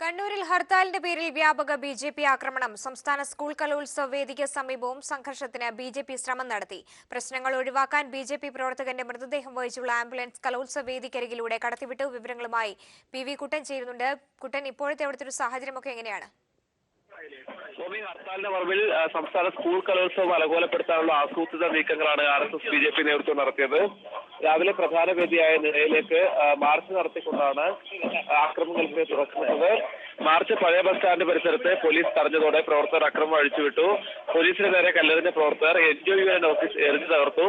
കണ്ണൂരിൽ ഹർത്താലിന്റെ പേരിൽ വ്യാപക ബി.ജെ.പി. ആക്രമണം. സംസ്ഥാന സ്കൂൾ കലോത്സവ വേദിക്ക് സമീപവും സംഘർഷത്തിന് ബി.ജെ.പി. ശ്രമം നടത്തി. പ്രശ്നങ്ങൾ ഒഴിവാക്കാൻ ബി.ജെ.പി. പ്രവർത്തകന്റെ മൃതദേഹം വഹിച്ചുള്ള ആംബുലൻസ് കലോത്സവ വേദിക്കരികിലൂടെ കടത്തിവിട്ടു. വിവരങ്ങളുമായി പി.വി. കുട്ടൻ ചേരുന്നുണ്ട്. കുട്ടൻ, ഇപ്പോഴത്തെ അവിടുത്തെ ഒരു സാഹചര്യമൊക്കെ എങ്ങനെയാണ്? ഹർത്താലിന്റെ മറവിൽ സംസ്ഥാന സ്കൂൾ കലോത്സവം അലങ്കോലപ്പെടുത്താനുള്ള ആസൂത്രിത നീക്കങ്ങളാണ് RSS BJP നേതൃത്വം നടത്തിയത്. രാവിലെ പ്രധാന വേദിയായ നിലയിലേക്ക് മാർച്ച് നടത്തിക്കൊണ്ടാണ് ആക്രമണങ്ങൾക്ക് തുടക്കമിട്ടത്. മാർച്ച് പഴയ ബസ് സ്റ്റാൻഡ് പരിസരത്ത് പോലീസ് തടഞ്ഞതോടെ പ്രവർത്തകർ അക്രമം അഴിച്ചുവിട്ടു. പോലീസിന് നേരെ കല്ലെറിഞ്ഞ പ്രവർത്തകർ NJUN ഓഫീസ് എറിഞ്ഞു തകർത്തു.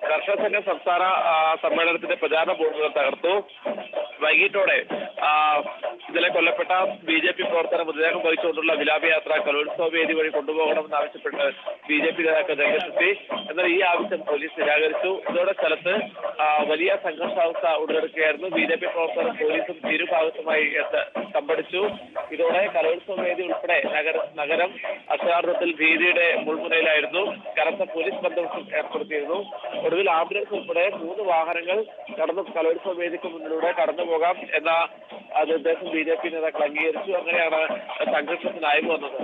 കർഷക സംഘം സംസ്ഥാന സമ്മേളനത്തിന്റെ പ്രചാരണ ബോർഡുകൾ തകർത്തു. വൈകിട്ടോടെ ഇന്നലെ കൊല്ലപ്പെട്ട BJP പ്രവർത്തന മൃതദേഹം വഹിച്ചുകൊണ്ടുള്ള വിലാപയാത്ര കലോത്സവ വേദി വഴി കൊണ്ടുപോകണമെന്നാവശ്യപ്പെട്ട് BJP നേതാക്കൾ രംഗത്തെത്തി. എന്നാൽ ഈ ആവശ്യം പോലീസ് നിരാകരിച്ചു. ഇതോടെ സ്ഥലത്ത് വലിയ സംഘർഷാവസ്ഥ ഉടലെടുക്കുകയായിരുന്നു. BJP പ്രവർത്തകർ പോലീസും ഇരുഭാഗത്തുമായി തമ്പടിച്ചു. ഇതോടെ കലോത്സവ വേദി ഉൾപ്പെടെ നഗരം അക്ഷരാർത്ഥത്തിൽ ഭീതിയുടെ മുൾമുനയിലായിരുന്നു. കനത്ത പോലീസ് ബന്ദോബസ്തും ഏർപ്പെടുത്തിയിരുന്നു. ഒടുവിൽ ആംബുലൻസ് ഉൾപ്പെടെ 3 വാഹനങ്ങൾ കലോത്സവ വേദിക്ക് മുന്നിലൂടെ കടന്നുപോകാം എന്ന നിർദ്ദേശം BJP നേതാക്കൾ അംഗീകരിച്ചു. അങ്ങനെയാണ് സംഘർഷത്തിനായി വന്നത്.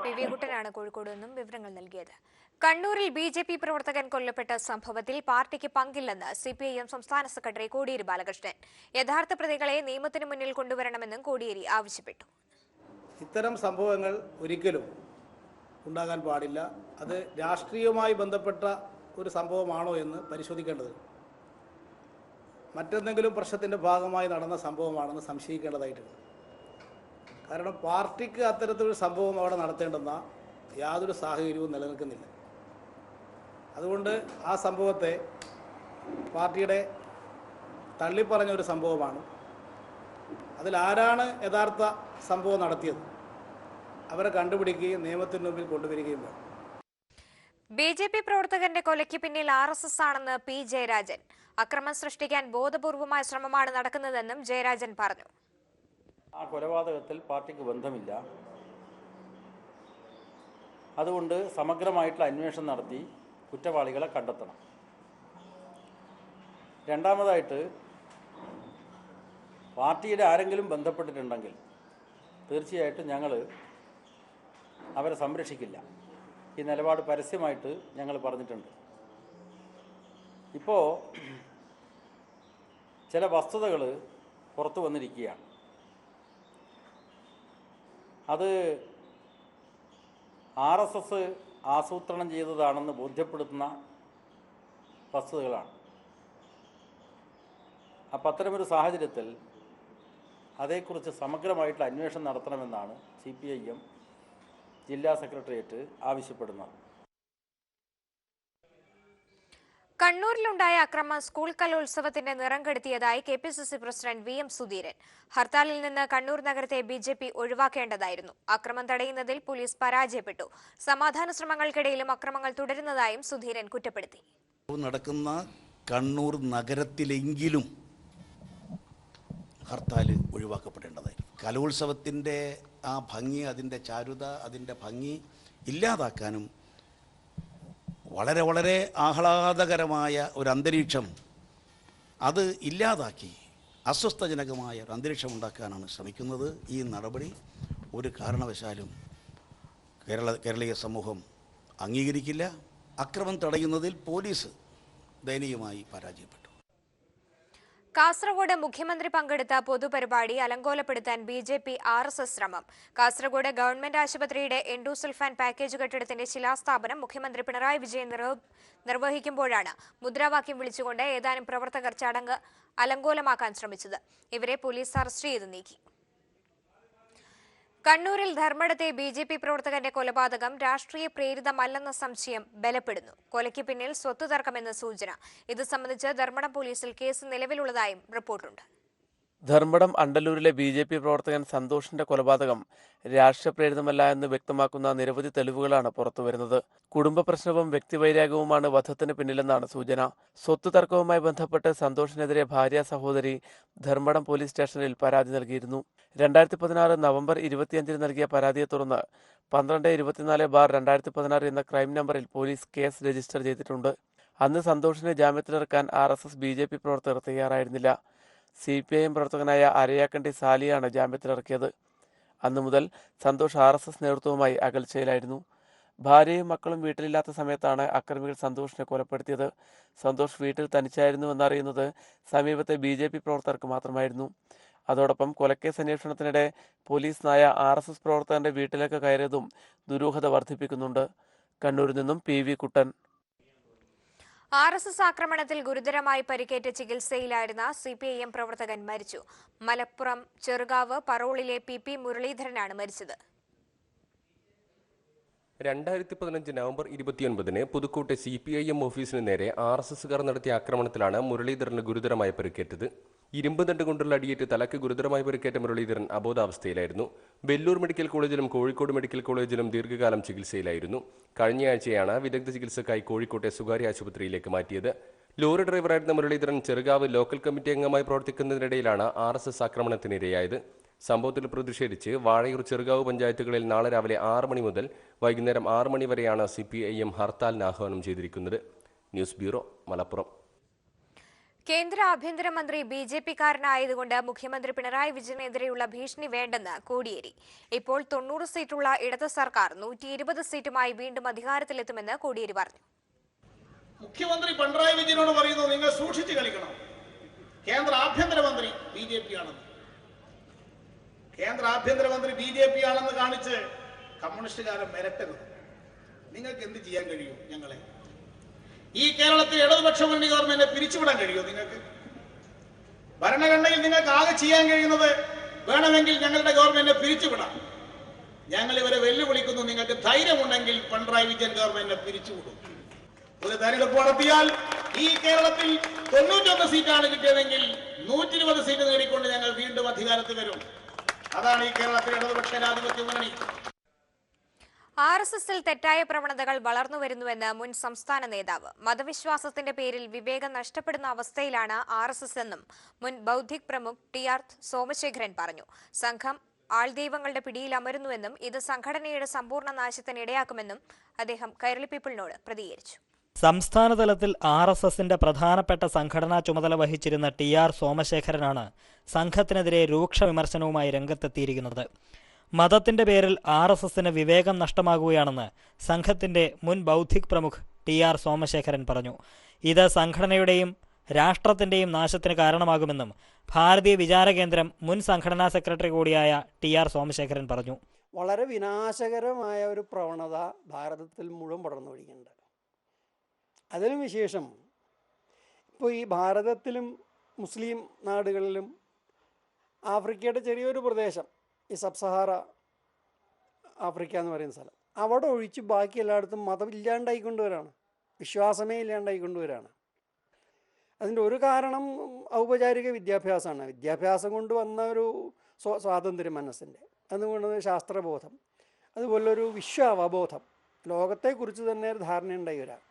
പി.വി. കുട്ടനാണ് കോഴിക്കോട് നിന്നും വിവരങ്ങൾ നൽകിയത്. കണ്ണൂരിൽ ബി.ജെ.പി. പ്രവർത്തകൻ കൊല്ലപ്പെട്ട സംഭവത്തിൽ പാർട്ടിക്ക് പങ്കില്ലെന്ന് CPIM സംസ്ഥാന സെക്രട്ടറി കോടിയേരി ബാലകൃഷ്ണൻ. യഥാർത്ഥ പ്രതികളെ നിയമത്തിന് മുന്നിൽ കൊണ്ടുവരണമെന്നും കോടിയേരി ആവശ്യപ്പെട്ടു. ഇത്തരം സംഭവങ്ങൾ ഒരിക്കലും ഉണ്ടാകാൻ പാടില്ല. അത് രാഷ്ട്രീയവുമായി ബന്ധപ്പെട്ട ഒരു സംഭവമാണോ എന്ന് പരിശോധിക്കേണ്ടതുണ്ട്. മറ്റെന്തെങ്കിലും പ്രശ്നത്തിൻ്റെ ഭാഗമായി നടന്ന സംഭവമാണെന്ന് സംശയിക്കേണ്ടതായിട്ടുണ്ട്. കാരണം പാർട്ടിക്ക് അത്തരത്തിലൊരു സംഭവം അവിടെ നടത്തേണ്ടെന്ന യാതൊരു സാഹചര്യവും നിലനിൽക്കുന്നില്ല. അതുകൊണ്ട് ആ സംഭവത്തെ പാർട്ടിയുടെ തള്ളിപ്പറഞ്ഞ ഒരു സംഭവമാണ്. അതിലാരാണ് യഥാർത്ഥ സംഭവം നടത്തിയത് അവരെ കണ്ടുപിടിക്കുകയും നിയമത്തിന് മുമ്പിൽ കൊണ്ടുവരികയും വേണം. ബി.ജെ.പി. പ്രവർത്തകന്റെ കൊലയ്ക്ക് പിന്നിൽ RSS ആണെന്ന് P. ജയരാജൻ. അക്രമം സൃഷ്ടിക്കാൻ ബോധപൂർവമായ ശ്രമമാണ് നടക്കുന്നതെന്നും ജയരാജൻ പറഞ്ഞു. ആ കൊലപാതകത്തിൽ പാർട്ടിക്ക് ബന്ധമില്ല. അതുകൊണ്ട് സമഗ്രമായിട്ടുള്ള അന്വേഷണം നടത്തി കുറ്റവാളികളെ കണ്ടെത്തണം. രണ്ടാമതായിട്ട് പാർട്ടിയുടെ ആരെങ്കിലും ബന്ധപ്പെട്ടിട്ടുണ്ടെങ്കിൽ തീർച്ചയായിട്ടും ഞങ്ങൾ അവരെ സംരക്ഷിക്കില്ല. ഈ നിലപാട് പരസ്യമായിട്ട് ഞങ്ങൾ പറഞ്ഞിട്ടുണ്ട്. ഇപ്പോൾ ചില വസ്തുതകൾ പുറത്തു വന്നിരിക്കുകയാണ്. അത് RSS ആസൂത്രണം ചെയ്തതാണെന്ന് ബോധ്യപ്പെടുത്തുന്ന വസ്തുതകളാണ്. അപ്പം അത്തരമൊരു സാഹചര്യത്തിൽ അതേക്കുറിച്ച് സമഗ്രമായിട്ടുള്ള അന്വേഷണം നടത്തണമെന്നാണ് CPIM ജില്ലാ സെക്രട്ടേറിയറ്റ് ആവശ്യപ്പെടുന്നത്. കണ്ണൂരിലുണ്ടായ അക്രമം സ്കൂൾ കലോത്സവത്തിന്റെ നിറം കെടുത്തിയതായി KPCC പ്രസിഡന്റ് VM സുധീരൻ. ഹർത്താലിൽ നിന്ന് കണ്ണൂർ നഗരത്തെ BJP ഒഴിവാക്കേണ്ടതായിരുന്നു. അക്രമം തടയുന്നതിൽ പോലീസ് പരാജയപ്പെട്ടു. സമാധാന ശ്രമങ്ങൾക്കിടയിലും അക്രമങ്ങൾ തുടരുന്നതായും സുധീരൻ കുറ്റപ്പെടുത്തി. നടക്കുന്ന കണ്ണൂർ നഗരത്തിലെങ്കിലും ഹർത്താൽ ഒഴിവാക്കപ്പെടേണ്ടതായിരുന്നു. കലോത്സവത്തിൻ്റെ ആ ഭംഗി, അതിൻ്റെ ചാരുത, അതിൻ്റെ ഭംഗി ഇല്ലാതാക്കാനും വളരെ വളരെ ആഹ്ലാദകരമായ ഒരു അന്തരീക്ഷം അത് ഇല്ലാതാക്കി അസ്വസ്ഥജനകമായ ഒരു അന്തരീക്ഷം ഉണ്ടാക്കാനാണ് ശ്രമിക്കുന്നത്. ഈ നടപടി ഒരു കാരണവശാലും കേരളീയ സമൂഹം അംഗീകരിക്കില്ല. അക്രമം തടയുന്നതിൽ പോലീസ് ദയനീയമായി പരാജയപ്പെട്ടു. കാസർഗോഡ് മുഖ്യമന്ത്രി പങ്കെടുത്ത പൊതുപരിപാടി അലങ്കോലപ്പെടുത്താൻ BJP RSS ശ്രമം. കാസർഗോഡ് ഗവൺമെന്റ് ആശുപത്രിയുടെ എൻഡോസൾഫാൻ പാക്കേജ് കെട്ടിടത്തിന്റെ ശിലാസ്ഥാപനം മുഖ്യമന്ത്രി പിണറായി വിജയൻ നിർവഹിക്കുമ്പോഴാണ് മുദ്രാവാക്യം വിളിച്ചുകൊണ്ട് ഏതാനും പ്രവർത്തകർ ചടങ്ങ് അലങ്കോലമാക്കാൻ ശ്രമിച്ചത്. ഇവരെ പോലീസ് അറസ്റ്റ് ചെയ്ത് നീക്കി. കണ്ണൂരിൽ ധർമ്മടത്തെ BJP പ്രവർത്തകന്റെ കൊലപാതകം രാഷ്ട്രീയ പ്രേരിതമല്ലെന്ന സംശയം ബലപ്പെടുന്നു. കൊലയ്ക്ക് പിന്നിൽ സ്വത്ത് തർക്കമെന്ന് സൂചന. ഇത് സംബന്ധിച്ച് ധർമ്മടം പോലീസിൽ കേസ് നിലവിലുള്ളതായും റിപ്പോർട്ടുണ്ട്. ധർമ്മടം അണ്ടല്ലൂരിലെ BJP പ്രവർത്തകൻ സന്തോഷിന്റെ കൊലപാതകം രാഷ്ട്രീയപ്രേരിതമല്ല എന്ന് വ്യക്തമാക്കുന്ന നിരവധി തെളിവുകളാണ് പുറത്തുവരുന്നത്. കുടുംബ പ്രശ്നവും വ്യക്തിവൈരാഗ്യവുമാണ് വധത്തിന് പിന്നിലെന്നാണ് സൂചന. സ്വത്ത് തർക്കവുമായി ബന്ധപ്പെട്ട് സന്തോഷിനെതിരെ ഭാര്യ സഹോദരി ധർമ്മടം പോലീസ് സ്റ്റേഷനിൽ പരാതി നൽകിയിരുന്നു. 2016 നവംബർ 25 നൽകിയ പരാതിയെ തുടർന്ന് 1224/2016 എന്ന ക്രൈം നമ്പറിൽ പോലീസ് കേസ് രജിസ്റ്റർ ചെയ്തിട്ടുണ്ട്. അന്ന് സന്തോഷിനെ ജാമ്യത്തിലിറക്കാൻ RSS BJP പ്രവർത്തകർ തയ്യാറായിരുന്നില്ല. CPIM പ്രവർത്തകനായ അരയാക്കണ്ടി സാലിയാണ് ജാമ്യത്തിലിറക്കിയത്. അന്നു മുതൽ സന്തോഷ് RSS നേതൃത്വവുമായി അകൽച്ചയിലായിരുന്നു. ഭാര്യയും മക്കളും വീട്ടിലില്ലാത്ത സമയത്താണ് അക്രമികൾ സന്തോഷിനെ കൊലപ്പെടുത്തിയത്. സന്തോഷ് വീട്ടിൽ തനിച്ചായിരുന്നുവെന്നറിയുന്നത് സമീപത്തെ BJP പ്രവർത്തകർക്ക് മാത്രമായിരുന്നു. അതോടൊപ്പം കൊലക്കേസ് അന്വേഷണത്തിനിടെ പോലീസ് നായ RSS പ്രവർത്തകന്റെ വീട്ടിലേക്ക് കയറിയതും ദുരൂഹത വർദ്ധിപ്പിക്കുന്നുണ്ട്. കണ്ണൂരിൽ നിന്നും PV കുട്ടൻ. RSS ആക്രമണത്തിൽ ഗുരുതരമായി പരിക്കേറ്റ് ചികിത്സയിലായിരുന്ന CPIM പ്രവർത്തകൻ മരിച്ചു. മലപ്പുറം ചെറുകാവ് പറോളിലെ PP മുരളീധരനാണ് മരിച്ചത്. 2015 നവംബർ 29 പുതുക്കോട്ടെ CPIM ഓഫീസിന് നേരെ RSSകാർ നടത്തിയ ആക്രമണത്തിലാണ് മുരളീധരന് ഗുരുതരമായി പരിക്കേറ്റത്. ഇരുമ്പ് ദണ്ട് കൊണ്ടുള്ള അടിയേറ്റ് തലക്ക് ഗുരുതരമായി പരിക്കേറ്റ മുരളീധരൻ അബോധാവസ്ഥയിലായിരുന്നു. വെല്ലൂർ മെഡിക്കൽ കോളേജിലും കോഴിക്കോട് മെഡിക്കൽ കോളേജിലും ദീർഘകാലം ചികിത്സയിലായിരുന്നു. കഴിഞ്ഞയാഴ്ചയാണ് വിദഗ്ധ ചികിത്സക്കായി കോഴിക്കോട്ടെ സ്വകാര്യ ആശുപത്രിയിലേക്ക് മാറ്റിയത്. ലോറി ഡ്രൈവറായിരുന്ന മുരളീധരൻ ചെറുകാവ് ലോക്കൽ കമ്മിറ്റി അംഗമായി പ്രവർത്തിക്കുന്നതിനിടയിലാണ് RSS ആക്രമണത്തിനിരയായത്. സംഭവത്തിൽ പ്രതിഷേധിച്ച് വാഴയൂർ ചെറുകാവ് പഞ്ചായത്തുകളിൽ നാളെ രാവിലെ 6 മണി മുതൽ വൈകുന്നേരം 6 മണി വരെയാണ് CPIM ഹർത്താലിന് ആഹ്വാനം ചെയ്തിരിക്കുന്നത്. News bureau, Malappuram. കേന്ദ്ര ആഭ്യന്തരമന്ത്രി BJP-കാരനായതുകൊണ്ട് മുഖ്യമന്ത്രി പിണറായി വിജയനെതിരെയുള്ള ഭീഷണി വേണ്ടെന്ന് കോടിയേരി. ഇപ്പോൾ 90 സീറ്റുള്ള ഇടത് സർക്കാർ 120 സീറ്റുമായി വീണ്ടും അധികാരത്തിലെത്തുമെന്ന് കോടിയേരി പറഞ്ഞു. മുഖ്യമന്ത്രി പിണറായി വിജയനോട് പറയുന്നു, നിങ്ങൾ സൂക്ഷിച്ചു കളിക്കണം. കേന്ദ്ര ആഭ്യന്തരമന്ത്രി BJP ആണെന്ന്. കേന്ദ്ര ആഭ്യന്തരമന്ത്രി BJP ആണെന്ന് കാണിച്ച് കമ്മ്യൂണിസ്റ്റുകാരൻ മിരട്ടരുത്. നിങ്ങൾക്ക് എന്ത് ചെയ്യാൻ കഴിയും? ഞങ്ങളെ ഈ കേരളത്തിൽ ഇടതുപക്ഷ മുന്നണി ഗവൺമെന്റിനെ പിരിച്ചുവിടാൻ കഴിയുമോ? നിങ്ങൾക്ക് ഭരണഘടനയിൽ നിങ്ങൾക്ക് ആകെ ചെയ്യാൻ കഴിയുന്നത് വേണമെങ്കിൽ ഞങ്ങളുടെ ഗവൺമെന്റിനെ പിരിച്ചുവിടാം. ഞങ്ങൾ ഇവരെ വെല്ലുവിളിക്കുന്നു. നിങ്ങൾക്ക് ധൈര്യമുണ്ടെങ്കിൽ പിണറായി വിജയൻ ഗവൺമെന്റിനെ പിരിച്ചുവിടും. ഒരു തെരഞ്ഞെടുപ്പ് നടത്തിയാൽ ഈ കേരളത്തിൽ 91 സീറ്റാണ് കിട്ടിയതെങ്കിൽ 120 സീറ്റ് നേടിക്കൊണ്ട് ഞങ്ങൾ വീണ്ടും അധികാരത്തിൽ വരും. അതാണ് ഈ കേരളത്തിലെ ഇടതുപക്ഷ ജനാധിപത്യ മുന്നണി. RSSൽ തെറ്റായ പ്രവണതകൾ വളർന്നുവരുന്നുവെന്ന് മുൻ സംസ്ഥാന നേതാവ്. മതവിശ്വാസത്തിന്റെ പേരിൽ വിവേകം നഷ്ടപ്പെടുന്ന അവസ്ഥയിലാണ് RSS എന്നും മുൻ ബൗദ്ധിക് പ്രമുഖ് TR സോമശേഖരൻ പറഞ്ഞു. സംഘം ആൾദൈവങ്ങളുടെ പിടിയിലമരുന്നുവെന്നും ഇത് സംഘടനയുടെ സമ്പൂർണ്ണ നാശത്തിന് ഇടയാക്കുമെന്നും അദ്ദേഹം കൈരളി പീപ്പിളിനോട് പ്രതികരിച്ചു. സംസ്ഥാന തലത്തിൽ RSSന്റെ പ്രധാനപ്പെട്ട സംഘടനാ ചുമതല വഹിച്ചിരുന്ന TR സോമശേഖരനാണ് സംഘത്തിനെതിരെ രൂക്ഷ വിമർശനവുമായി രംഗത്തെത്തിയിരിക്കുന്നത്. മതത്തിന്റെ പേരിൽ RSSന് വിവേകം നഷ്ടമാകുകയാണെന്ന് സംഘത്തിന്റെ മുൻ ബൗദ്ധിക് പ്രമുഖ് TR സോമശേഖരൻ പറഞ്ഞു. ഇത് സംഘടനയുടെയും രാഷ്ട്രത്തിന്റെയും നാശത്തിന് കാരണമാകുമെന്നും ഭാരതീയ വിചാര കേന്ദ്രം മുൻ സംഘടനാ സെക്രട്ടറി കൂടിയായ TR സോമശേഖരൻ പറഞ്ഞു. വളരെ വിനാശകരമായ ഒരു പ്രവണത ഭാരതത്തിൽ മുഴുവൻ പടർന്നു പിടിക്കുന്നുണ്ട്. അതിനും വിശേഷം ഇപ്പോൾ ഈ ഭാരതത്തിലും മുസ്ലിം നാടുകളിലും ആഫ്രിക്കയുടെ ചെറിയൊരു പ്രദേശം, ഈ സബ്സഹാറ ആഫ്രിക്ക എന്ന് പറയുന്ന സ്ഥലം, അവിടെ ഒഴിച്ച് ബാക്കി എല്ലായിടത്തും മതം ഇല്ലാണ്ടായിക്കൊണ്ടുവരാണ്, വിശ്വാസമേ ഇല്ലാണ്ടായിക്കൊണ്ടുവരാണ്. അതിൻ്റെ ഒരു കാരണം ഔപചാരിക വിദ്യാഭ്യാസമാണ്. വിദ്യാഭ്യാസം കൊണ്ട് വന്ന ഒരു സ്വാതന്ത്ര്യ മനസ്സിൻ്റെ, അതുകൊണ്ട് ശാസ്ത്രബോധം, അതുപോലൊരു അവബോധം, ലോകത്തെക്കുറിച്ച് തന്നെ ഒരു ധാരണയുണ്ടായി വരാം.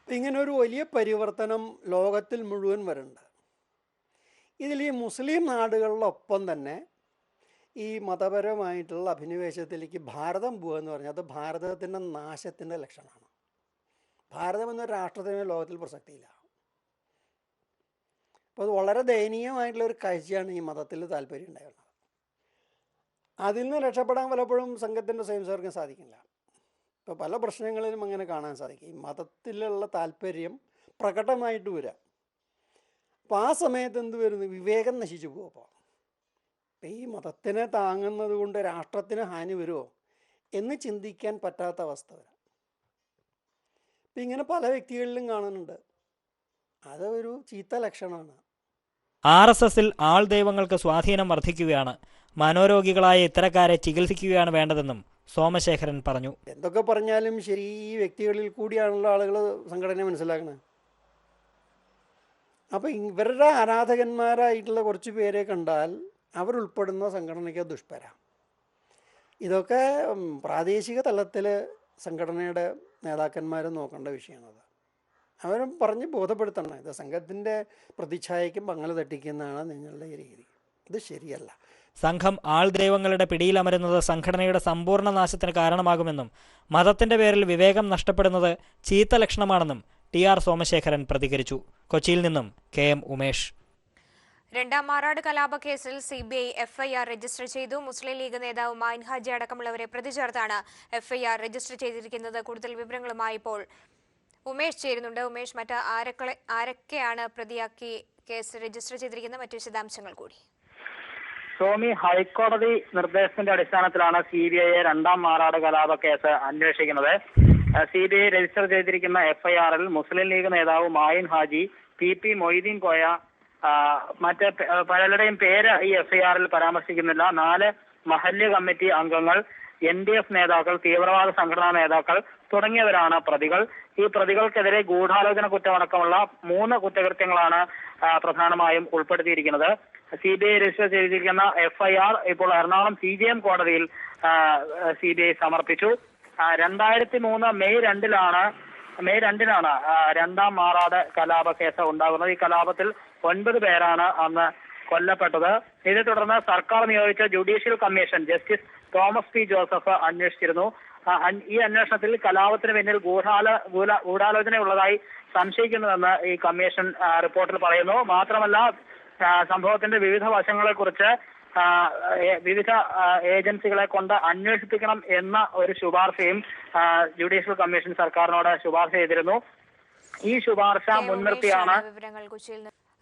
ഇങ്ങനെ ഒരു വലിയ പരിവർത്തനം ലോകത്തിൽ മുഴുവൻ വരുന്നുണ്ട്. ഇതിൽ ഈ മുസ്ലിം നാടുകളിലൊപ്പം തന്നെ ഈ മതപരമായിട്ടുള്ള അഭിനിവേശത്തിലേക്ക് ഭാരതം പോകുക എന്ന് പറഞ്ഞാൽ അത് ഭാരതത്തിൻ്റെ നാശത്തിൻ്റെ ലക്ഷണമാണ്. ഭാരതം എന്നൊരു രാഷ്ട്രത്തിന് ലോകത്തിൽ പ്രസക്തിയില്ല. അപ്പോൾ അത് വളരെ ദയനീയമായിട്ടുള്ളൊരു കാഴ്ചയാണ് ഈ മതത്തിൽ താല്പര്യം ഉണ്ടായിരുന്നത്. അതിൽ നിന്ന് രക്ഷപ്പെടാൻ പലപ്പോഴും സംഘത്തിൻ്റെ സ്വയംസേവകർക്ക് സാധിക്കില്ല. ഇപ്പോൾ പല പ്രശ്നങ്ങളിലും അങ്ങനെ കാണാൻ സാധിക്കും. ഈ മതത്തിലുള്ള താല്പര്യം പ്രകടമായിട്ട് വരാം. അപ്പോൾ ആ സമയത്ത് എന്ത് വരുന്നു? വിവേകം നശിച്ചു പോകും. അപ്പോൾ ഈ മതത്തിനെ താങ്ങുന്നത് കൊണ്ട് രാഷ്ട്രത്തിന് ഹാനി വരുമോ എന്ന് ചിന്തിക്കാൻ പറ്റാത്ത അവസ്ഥ വരാം. ഇപ്പം ഇങ്ങനെ പല വ്യക്തികളിലും കാണുന്നുണ്ട്. അതൊരു ചീത്ത ലക്ഷണമാണ്. RSSൽ ആൾ ദൈവങ്ങൾക്ക് സ്വാധീനം വർദ്ധിക്കുകയാണ്. മനോരോഗികളായ ഇത്തരക്കാരെ ചികിത്സിക്കുകയാണ് വേണ്ടതെന്നും സോമശേഖരൻ പറഞ്ഞു. എന്തൊക്കെ പറഞ്ഞാലും ശരി, ഈ വ്യക്തികളിൽ കൂടിയാണല്ലോ ആളുകൾ സംഘടനയെ മനസ്സിലാക്കുന്നത്. അപ്പോൾ ഇവരുടെ ആരാധകന്മാരായിട്ടുള്ള കുറച്ച് പേരെ കണ്ടാൽ അവരുൾപ്പെടുന്ന സംഘടനയ്ക്ക് ദുഷ്പര. ഇതൊക്കെ പ്രാദേശിക തലത്തിൽ സംഘടനയുടെ നേതാക്കന്മാർ നോക്കേണ്ട വിഷയമാണത്. അവരും പറഞ്ഞ് ബോധപ്പെടുത്തണം, ഇത് സംഘത്തിൻ്റെ പ്രതിച്ഛായയ്ക്കും പങ്കൽ തട്ടിക്കുന്നതാണ് നിങ്ങളുടെ ഈ രീതി, ഇത് ശരിയല്ല. സംഘം ആൾ ദൈവങ്ങളുടെ പിടിയിലമരുന്നത് സംഘടനയുടെ സമ്പൂർണ്ണ നാശത്തിന് കാരണമാകുമെന്നും മതത്തിന്റെ പേരിൽ വിവേകം നഷ്ടപ്പെടുന്നത് ചീത്ത ലക്ഷണമാണെന്നും TR സോമശേഖരൻ പ്രതികരിച്ചു. കൊച്ചിയിൽ നിന്നും KM ഉമേഷ്. രണ്ടാം മാറാട് കലാപക്കേസിൽ CBI FIR രജിസ്റ്റർ ചെയ്തു. മുസ്ലിം ലീഗ് നേതാവ് മായിൻ ഹാജി അടക്കമുള്ളവരെ പ്രതി ചേർത്താണ് FIR രജിസ്റ്റർ ചെയ്തിരിക്കുന്നത്. കൂടുതൽ വിവരങ്ങളുമായി ഇപ്പോൾ ഉമേഷ് ചേരുന്നുണ്ട്. ഉമേഷ്, മറ്റ് ആരൊക്കെയാണ് പ്രതിയാക്കി കേസ് രജിസ്റ്റർ ചെയ്തിരിക്കുന്ന മറ്റു വിശദാംശങ്ങൾ കൂടി? സ്വാമി, ഹൈക്കോടതി നിർദ്ദേശത്തിന്റെ അടിസ്ഥാനത്തിലാണ് CBI രണ്ടാം മാറാട് കലാപ കേസ് അന്വേഷിക്കുന്നത്. CBI രജിസ്റ്റർ ചെയ്തിരിക്കുന്ന FIRൽ മുസ്ലിം ലീഗ് നേതാവ് മായിൻ ഹാജി, PP മൊയ്തീൻ കോയ, മറ്റ് പലരുടെയും പേര് ഈ FIRൽ പരാമർശിക്കുന്നില്ല. 4 മഹല്ല് കമ്മിറ്റി അംഗങ്ങൾ, NDF നേതാക്കൾ, തീവ്രവാദ സംഘടനാ നേതാക്കൾ തുടങ്ങിയവരാണ് പ്രതികൾ. ഈ പ്രതികൾക്കെതിരെ ഗൂഢാലോചന കുറ്റമടക്കമുള്ള 3 കുറ്റകൃത്യങ്ങളാണ് പ്രധാനമായും ഉൾപ്പെടുത്തിയിരിക്കുന്നത്. CBI രജിസ്റ്റർ ചെയ്തിരിക്കുന്ന FIR ഇപ്പോൾ എറണാകുളം CJM കോടതിയിൽ CBI സമർപ്പിച്ചു. 2003 മെയ് 2-നാണ് രണ്ടാം മാറാട് കലാപ കേസ് ഉണ്ടാകുന്നത്. ഈ കലാപത്തിൽ 9 പേരാണ് അന്ന് കൊല്ലപ്പെട്ടത്. ഇതേ തുടർന്ന് സർക്കാർ നിയോഗിച്ച judicial commission justice Thomas P. Joseph അന്വേഷിച്ചിരുന്നു. ഈ അന്വേഷണത്തിൽ കലാപത്തിന് പിന്നിൽ ഗൂഢാലോചനയുള്ളതായി സംശയിക്കുന്നുവെന്ന് ഈ കമ്മീഷൻ റിപ്പോർട്ടിൽ പറയുന്നു. മാത്രമല്ല, സംഭവത്തിന്റെ വിവിധ വശങ്ങളെക്കുറിച്ച് വിവിധ ഏജൻസികളെ കൊണ്ട് അന്വേഷിപ്പിക്കണം എന്ന ഒരു ശുപാർശയും ജുഡീഷ്യൽ കമ്മീഷൻ സർക്കാരിനോട് ശുപാർശ ചെയ്തിരുന്നു. ഈ ശുപാർശ മുൻനിർത്തിയാണ്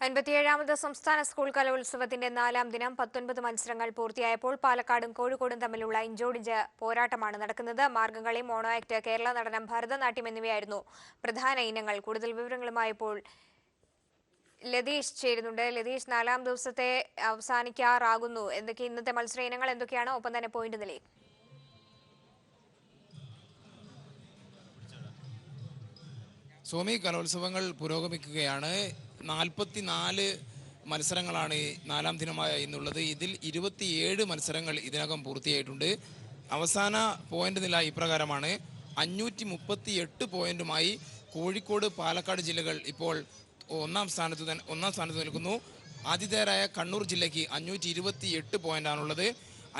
57ാമത് സംസ്ഥാന സ്കൂൾ കലോത്സവത്തിന്റെ 4ാം ദിനം 19 മത്സരങ്ങൾ പൂർത്തിയായപ്പോൾ പാലക്കാടും കോഴിക്കോടും തമ്മിലുള്ള ഇഞ്ചോടിഞ്ച് പോരാട്ടമാണ് നടക്കുന്നത്. മാർഗംകളി, മോണോ ആക്ട്, കേരള നടനം, ഭരതനാട്യം എന്നിവയായിരുന്നു പ്രധാന ഇനങ്ങൾ. കൂടുതൽ വിവരങ്ങളുമായി ഇപ്പോൾ ലതീഷ് ചേരുന്നുണ്ട്. ലതീഷ്, 4ാം ദിവസത്തെ അവസാനിക്കാറാകുന്നു. ഇന്നത്തെ മത്സര ഇനങ്ങൾ എന്തൊക്കെയാണ്? ഒപ്പം തന്നെ പോയിന്റ് നിലയിൽ സ്വാമി, കലോത്സവങ്ങൾ പുരോഗമിക്കുകയാണ്. 44 മത്സരങ്ങളാണ് 4ാം ദിനമായ ഇന്നുള്ളത്. ഇതിൽ 27 മത്സരങ്ങൾ ഇതിനകം പൂർത്തിയായിട്ടുണ്ട്. അവസാന പോയിന്റ് നില ഇപ്രകാരമാണ്: 538 പോയിന്റുമായി കോഴിക്കോട്, പാലക്കാട് ജില്ലകൾ ഇപ്പോൾ ഒന്നാം സ്ഥാനത്ത് നിൽക്കുന്നു. ആതിഥേയരായ കണ്ണൂർ ജില്ലയ്ക്ക് 528 പോയിന്റാണുള്ളത്.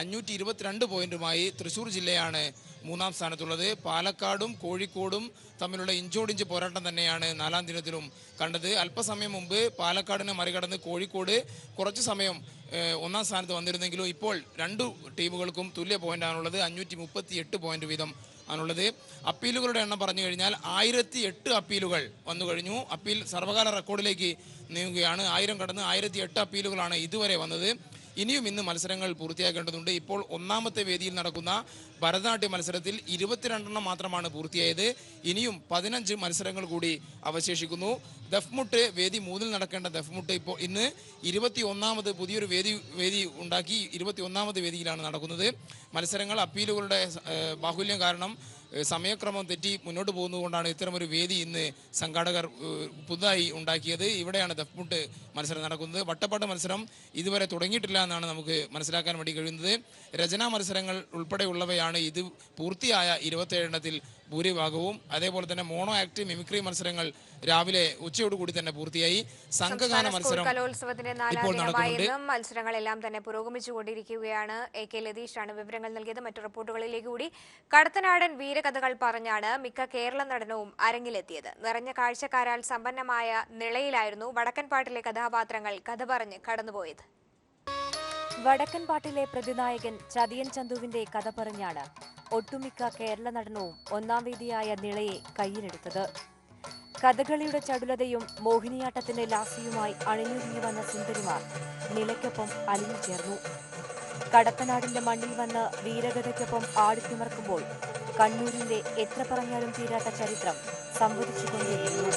522 പോയിന്റുമായി തൃശ്ശൂർ ജില്ലയാണ് 3ാം സ്ഥാനത്തുള്ളത്. പാലക്കാടും കോഴിക്കോടും തമ്മിലുള്ള ഇഞ്ചോടിഞ്ച് പോരാട്ടം തന്നെയാണ് 4ാം ദിനത്തിലും കണ്ടത്. അല്പസമയം മുമ്പ് പാലക്കാടിനെ മറികടന്ന് കോഴിക്കോട് കുറച്ചു സമയം 1ാം സ്ഥാനത്ത് വന്നിരുന്നെങ്കിലും ഇപ്പോൾ 2 ടീമുകൾക്കും തുല്യ പോയിന്റാണുള്ളത്. 538 പോയിന്റ് വീതം ആണുള്ളത്. അപ്പീലുകളുടെ എണ്ണം പറഞ്ഞു കഴിഞ്ഞാൽ 1008 അപ്പീലുകൾ വന്നു കഴിഞ്ഞു. അപ്പീൽ സർവകാല റെക്കോർഡിലേക്ക് നീങ്ങുകയാണ്. 1000 കടന്ന് 1008 അപ്പീലുകളാണ് ഇതുവരെ വന്നത്. ഇനിയും ഇന്ന് മത്സരങ്ങൾ പൂർത്തിയാക്കേണ്ടതുണ്ട്. ഇപ്പോൾ 1ാമത്തെ വേദിയിൽ നടക്കുന്ന ഭരതനാട്യ മത്സരത്തിൽ 22 മാത്രമാണ് പൂർത്തിയായത്. ഇനിയും 15 മത്സരങ്ങൾ കൂടി അവശേഷിക്കുന്നു. ദഫ്മുട്ട് വേദി 3 നടക്കേണ്ട ദഫ്മുട്ട് ഇപ്പോൾ ഇന്ന് 21ാമത് പുതിയൊരു വേദി ഉണ്ടാക്കി 21ാമത് വേദിയിലാണ് നടക്കുന്നത്. മത്സരങ്ങൾ അപ്പീലുകളുടെ ബാഹുല്യം കാരണം സമയക്രമം തെറ്റി മുന്നോട്ട് പോകുന്നതുകൊണ്ടാണ് ഇത്തരമൊരു വേദി ഇന്ന് സംഘാടകർ പുതുതായി ഉണ്ടാക്കിയത്. ഇവിടെയാണ് ദഫ്മുട്ട് മത്സരം നടക്കുന്നത്. വട്ടപ്പാട്ട് മത്സരം ഇതുവരെ തുടങ്ങിയിട്ടില്ല എന്നാണ് നമുക്ക് മനസ്സിലാക്കാൻ വേണ്ടി കഴിയുന്നത്. രചനാ മത്സരങ്ങൾ ഉൾപ്പെടെയുള്ളവയാണ് ഇത് പൂർത്തിയായ 27 ഭൂരിഭാഗവും. അതേപോലെ തന്നെ മോണോ ആക്ട്, മിമിക്രി മത്സരങ്ങൾ രാവിലെ ഉച്ചയോടുകൂടി തന്നെ പൂർത്തിയായി. സംഘഗാന മത്സരം കലോത്സവത്തിന്റെ 4ാം ദിനമായിരുന്നു. മത്സരങ്ങളെല്ലാം തന്നെ പുരോഗമിച്ചുകൊണ്ടിരിക്കുകയാണ്. AK ലതീഷാണ് വിവരങ്ങൾ നൽകിയത്. മറ്റു റിപ്പോർട്ടുകളിലേക്ക് കൂടി. കടത്തനാടൻ വീരകഥകൾ പറഞ്ഞാണ് മിക്ക കേരള നടനവും അരങ്ങിലെത്തിയത്. നിറഞ്ഞ കാഴ്ചക്കാരാൽ സമ്പന്നമായ നിളയിലായിരുന്നു വടക്കൻ പാട്ടിലെ കഥാപാത്രങ്ങൾ കഥ പറഞ്ഞ് കടന്നുപോയത്. വടക്കൻ പാട്ടിലെ പ്രതിനായകൻ ചതിയൻ ചന്തുവിന്റെ കഥ പറഞ്ഞാണ് ഒട്ടുമിക്ക കേരള നടനവും 1ാം വേദിയായ നിളയെ കയ്യിലെടുത്തത്. കഥകളിയുടെ ചടുലതയും മോഹിനിയാട്ടത്തിന്റെ ലാസ്യവുമായി അണിഞ്ഞൊരുങ്ങി വന്ന സുന്ദരിമാർ നിലയ്ക്കൊപ്പം അലിഞ്ഞു ചേർന്നു. കടത്തനാടിന്റെ മണ്ണിൽ വന്ന് വീരഗതയ്ക്കൊപ്പം ആടിത്തിമർക്കുമ്പോൾ കണ്ണൂരിന്റെ എത്ര പറഞ്ഞാലും തീരാത്ത ചരിത്രം സംവദിച്ചുകൊണ്ടേയിരുന്നു.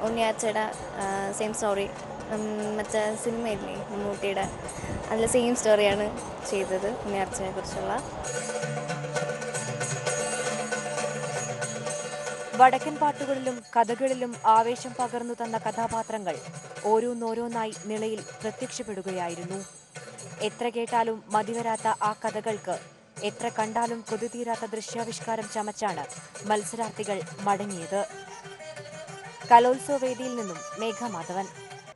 ഉണ്ണിയാച്ചയുടെ സെയിം സ്റ്റോറി, മറ്റേ സിനിമയില്ലേ മമ്മൂട്ടിയുടെ, അതിൽ സെയിം സ്റ്റോറിയാണ് ചെയ്തത് ഉണ്ണിയാച്ചനെ കുറിച്ചുള്ള. വടക്കൻ പാട്ടുകളിലും കഥകളിലും ആവേശം പകർന്നു തന്ന കഥാപാത്രങ്ങൾ ഓരോന്നോരോന്നായി നിളയിൽ പ്രത്യക്ഷപ്പെടുകയായിരുന്നു. എത്ര കേട്ടാലും മതിവരാത്ത ആ കഥകൾക്ക് എത്ര കണ്ടാലും കൊതിതീരാത്ത ദൃശ്യാവിഷ്കാരം ചമച്ചാണ് മത്സരാർത്ഥികൾ മടങ്ങിയത്. കലോത്സവ വേദിയിൽ നിന്നും മേഘ മാധവൻ.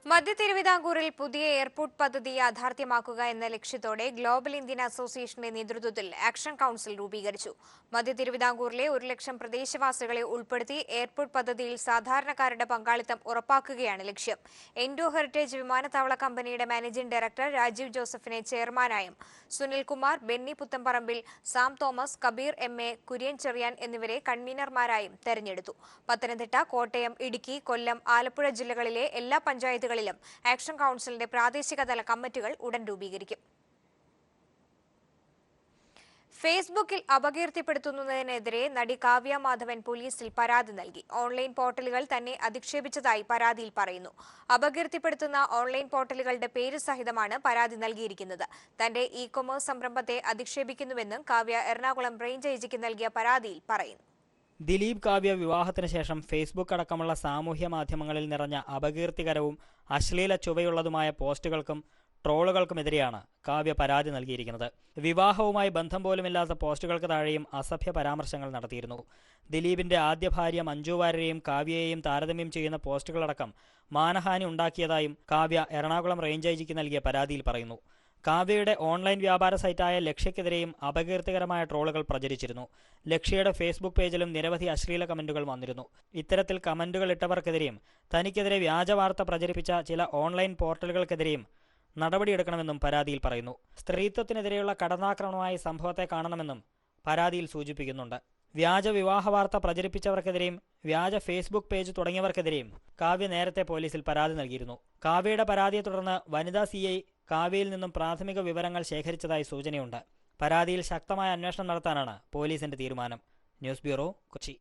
മധ്യ തിരുവിതാംകൂറിൽ പുതിയ എയർപോർട്ട് പദ്ധതി യാഥാർത്ഥ്യമാക്കുക എന്ന ലക്ഷ്യത്തോടെ ഗ്ലോബൽ ഇന്ത്യൻ അസോസിയേഷന്റെ നേതൃത്വത്തിൽ ആക്ഷൻ കൌൺസിൽ രൂപീകരിച്ചു. മധ്യ തിരുവിതാംകൂറിലെ 1 ലക്ഷം പ്രദേശവാസികളെ ഉൾപ്പെടുത്തി എയർപോർട്ട് പദ്ധതിയിൽ സാധാരണക്കാരുടെ പങ്കാളിത്തം ഉറപ്പാക്കുകയാണ് ലക്ഷ്യം. എൻഡോ ഹെറിറ്റേജ് വിമാനത്താവള കമ്പനിയുടെ മാനേജിംഗ് ഡയറക്ടർ രാജീവ് ജോസഫിനെ ചെയർമാനായും Sunilkumar, Benny Puthamparambil, Sam Thomas, Kabeer MA, Kurian Cherian എന്നിവരെ കൺവീനർമാരായും തെരഞ്ഞെടുത്തു. പത്തനംതിട്ട, കോട്ടയം, ഇടുക്കി, കൊല്ലം, ആലപ്പുഴ ജില്ലകളിലെ എല്ലാ പഞ്ചായത്തുകളിലും ആക്ഷൻ കൌൺസിലിന്റെ പ്രാദേശികതല കമ്മിറ്റികൾ ഉടൻ രൂപീകരിക്കും. ഫേസ്ബുക്കിൽ അപകീർത്തിപ്പെടുത്തുന്നതിനെതിരെ നടി കാവ്യ മാധവൻ പോലീസിൽ പരാതി നൽകി. ഓൺലൈൻ പോർട്ടലുകൾ തന്നെ അധിക്ഷേപിച്ചതായി പരാതിയിൽ പറയുന്നു. അപകീർത്തിപ്പെടുത്തുന്ന ഓൺലൈൻ പോർട്ടലുകളുടെ പേര് സഹിതമാണ് പരാതി നൽകിയിരിക്കുന്നത്. തന്റെ ഇ-കൊമേഴ്സ് സംരംഭത്തെ അധിക്ഷേപിക്കുന്നുവെന്നും കാവ്യ എറണാകുളം റേഞ്ച് ഐജിക്ക് നൽകിയ പരാതിയിൽ പറയുന്നു. ദിലീപ് കാവ്യ വിവാഹത്തിന് ശേഷം ഫേസ്ബുക്ക് അടക്കമുള്ള സാമൂഹ്യ മാധ്യമങ്ങളിൽ നിറഞ്ഞ അപകീർത്തികരവും അശ്ലീല ചുവയുള്ളതുമായ പോസ്റ്റുകൾക്കും ട്രോളുകൾക്കുമെതിരെയാണ് കാവ്യ പരാതി നൽകിയിരിക്കുന്നത്. വിവാഹവുമായി ബന്ധം പോലുമില്ലാത്ത പോസ്റ്റുകൾക്ക് താഴെയും അസഭ്യ പരാമർശങ്ങൾ നടത്തിയിരുന്നു. ദിലീപിന്റെ ആദ്യ ഭാര്യ മഞ്ജു വാര്യരെയും കാവ്യയെയും താരതമ്യം ചെയ്യുന്ന പോസ്റ്റുകളടക്കം മാനഹാനി ഉണ്ടാക്കിയതായും കാവ്യ എറണാകുളം റേഞ്ച് ഐജിക്ക് നൽകിയ പരാതിയിൽ പറയുന്നു. കാവ്യയുടെ ഓൺലൈൻ വ്യാപാര സൈറ്റായ ലക്ഷ്യക്കെതിരെയും അപകീർത്തികരമായ ട്രോളുകൾ പ്രചരിച്ചിരുന്നു. ലക്ഷ്യയുടെ ഫേസ്ബുക്ക് പേജിലും നിരവധി അശ്ലീല കമന്റുകൾ വന്നിരുന്നു. ഇത്തരത്തിൽ കമന്റുകൾ ഇട്ടവർക്കെതിരെയും തനിക്കെതിരെ വ്യാജ വാർത്ത പ്രചരിപ്പിച്ച ചില ഓൺലൈൻ പോർട്ടലുകൾക്കെതിരെയും നടപടിയെടുക്കണമെന്നും പരാതിയിൽ പറയുന്നു. സ്ത്രീത്വത്തിനെതിരെയുള്ള കടന്നാക്രമണമായി സംഭവത്തെ കാണണമെന്നും പരാതിയിൽ സൂചിപ്പിക്കുന്നുണ്ട്. വ്യാജ വിവാഹ വാർത്ത പ്രചരിപ്പിച്ചവർക്കെതിരെയും വ്യാജ ഫേസ്ബുക്ക് പേജ് തുടങ്ങിയവർക്കെതിരെയും കാവ്യ നേരത്തെ പോലീസിൽ പരാതി നൽകിയിരുന്നു. കാവ്യയുടെ പരാതിയെ തുടർന്ന് വനിതാ CI കാവ്യയിൽ നിന്നും പ്രാഥമിക വിവരങ്ങൾ ശേഖരിച്ചതായി സൂചനയുണ്ട്. പരാതിയിൽ ശക്തമായ അന്വേഷണം നടത്താനാണ് പോലീസിന്റെ തീരുമാനം. News bureau, Kochi.